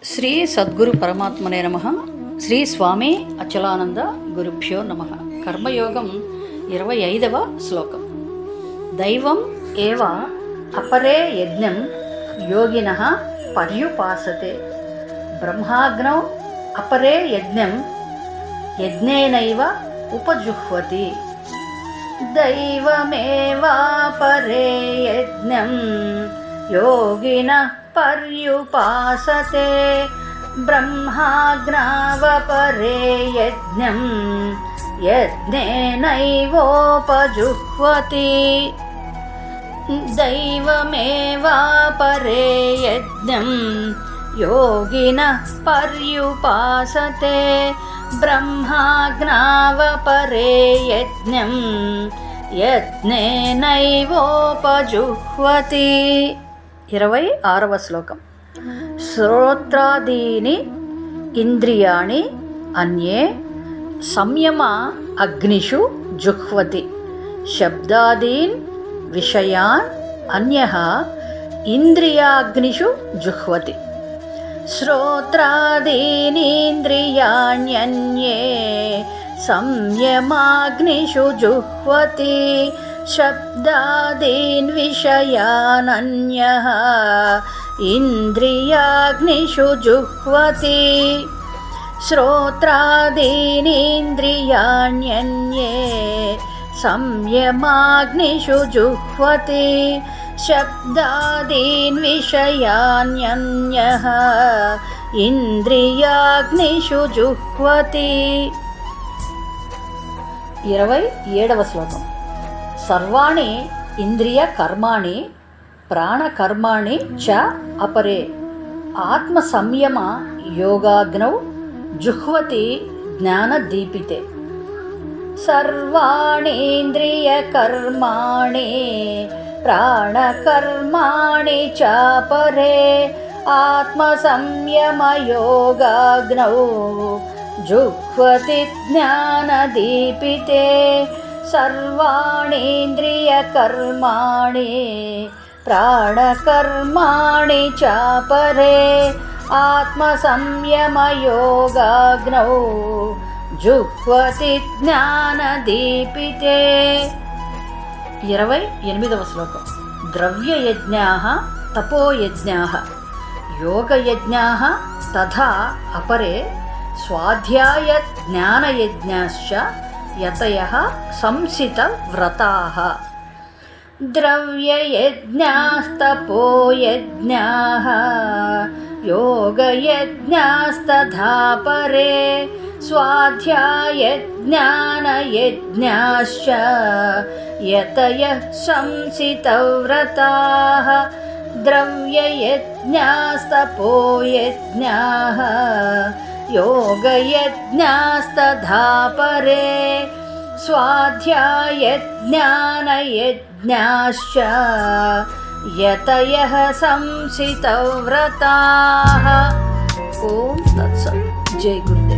శ్రీ సద్గురు పరమాత్మనే నమః. శ్రీ స్వామి అచలానంద గురుభ్యో నమః. కర్మయోగం 25వ శ్లోకం. దైవం ఏవ అపరే యజ్ఞం యోగినః పర్యుపాసతే. బ్రహ్మాగ్నౌ అపరే యజ్ఞం యజ్ఞేనైవ ఉపజుహ్వతి. దైవమేవాపరే యజ్ఞం యోగినః పర్యుపాసతే. బ్రహ్మాగ్నావపరే యజ్ఞం యజ్ఞేనైవోపజుహ్వతి. దైవమేవాపరే యజ్ఞం యోగినః పర్యుపాసతే. బ్రహ్మాగ్నావపరే యజ్ఞం యజ్ఞేనైవోపజుహ్వతి. 26వ శ్లోకం. శ్రోత్రాదీని ఇంద్రియాణి అన్యే సంయమ అగ్నిషు జుహ్వతి. శబ్దాదీన్ విషయాన్ అన్యః ఇంద్రియాగ్నిషు జుహ్వతి. శ్రోత్రాదీనీంద్రియాణ్యన్యే సంయమాగ్నిషు జుహ్వతి. శబ్దాదీన్ విషయానన్యః ఇంద్రియాగ్నిషు జుహ్వతి. శ్రోత్రాదీనీంద్రియాణ్యన్యే సంయమాగ్నిషు జుహ్వతి. శబ్దాదీన్ విషయాన్యన్యః ఇంద్రియాగ్నిషు జుహ్వతి. 27వ శ్లోకం. సర్వాణి ఇంద్రియ కర్మాణి ప్రాణకర్మాణి చ అపరే ఆత్మ సంయమ యోగాగ్నౌ జుహ్వతి జ్ఞానదీపితే. సర్వాణి ఇంద్రియ కర్మాణి ప్రాణకర్మాణి చ పరే ఆత్మ సంయమ యోగాగ్నౌ జుహ్వతి జ్ఞానదీపితే. సర్వాణి ఇంద్రియ కర్మాణి ప్రాణకర్మాణి చ పరే ఆత్మ సంయమ యోగాగ్నౌ జుహ్వతి జ్ఞానదీపితే. 28వ శ్లోకం. ద్రవ్యయజ్ఞాః తపోయజ్ఞాః యోగయజ్ఞాః తథా అపరే స్వాధ్యాయ జ్ఞానయజ్ఞాశ్చ యతయః సంసితవ్రతాః. ద్రవ్యయజ్ఞాస్తపోయజ్ఞాః యోగయజ్ఞాస్తథా పరే స్వాధ్యాయ జ్ఞానయజ్ఞాశ్చ యతయః సంసితవ్రతాః. ద్రవ్యయజ్ఞాస్తపోయజ్ఞాః యోగయజ్ఞాస్తథా పరే స్వాధ్యాయ జ్ఞానయజ్ఞాశ్చ యతయః సంసితవ్రతాః. ఓం తత్సత్. జై గురుదేవ్.